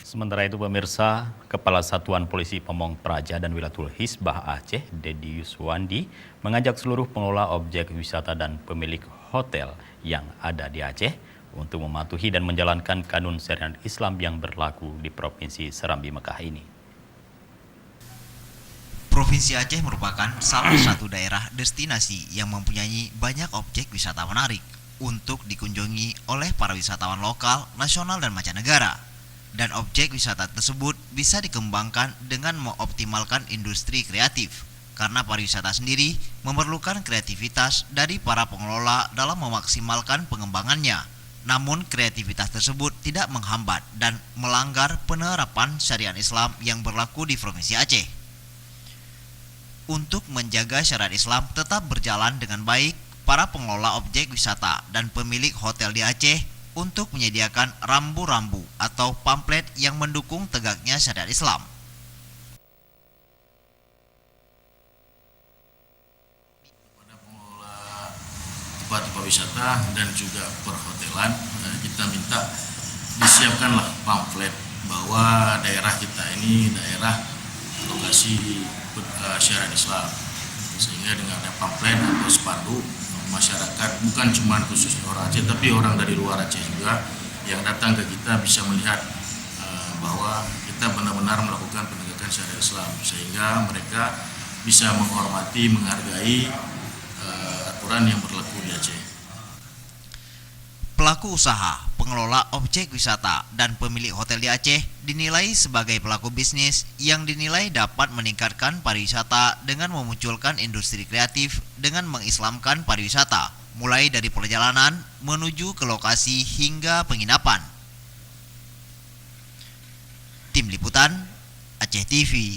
Sementara itu pemirsa, Kepala Satuan Polisi Pamong Praja dan Wilatul Hisbah Aceh, Dedi Yuswandi, mengajak seluruh pengelola objek wisata dan pemilik hotel yang ada di Aceh untuk mematuhi dan menjalankan kanun syariat Islam yang berlaku di Provinsi Serambi Mekah ini. Provinsi Aceh merupakan salah satu daerah destinasi yang mempunyai banyak objek wisata menarik untuk dikunjungi oleh para wisatawan lokal, nasional, dan mancanegara. Dan objek wisata tersebut bisa dikembangkan dengan mengoptimalkan industri kreatif, karena pariwisata sendiri memerlukan kreativitas dari para pengelola dalam memaksimalkan pengembangannya. Namun kreativitas tersebut tidak menghambat dan melanggar penerapan syariat Islam yang berlaku di Provinsi Aceh. Untuk menjaga syariat Islam tetap berjalan dengan baik, para pengelola objek wisata dan pemilik hotel di Aceh untuk menyediakan rambu-rambu atau pamflet yang mendukung tegaknya syariat Islam. Pada pengelola tempat-tempat wisata dan juga perhotelan, kita minta disiapkanlah pamflet bahwa daerah kita ini daerah lokasi syariat Islam, sehingga dengan ada pamflet atau spanduk, masyarakat bukan cuma khusus orang Aceh tapi orang dari luar Aceh juga yang datang ke kita bisa melihat bahwa kita benar-benar melakukan penegakan syariat Islam, sehingga mereka bisa menghormati, menghargai aturan yang berlaku di Aceh. Pelaku usaha, pengelola objek wisata, dan pemilik hotel di Aceh dinilai sebagai pelaku bisnis yang dinilai dapat meningkatkan pariwisata dengan memunculkan industri kreatif dengan mengislamkan pariwisata, mulai dari perjalanan menuju ke lokasi hingga penginapan. Tim Liputan, Aceh TV.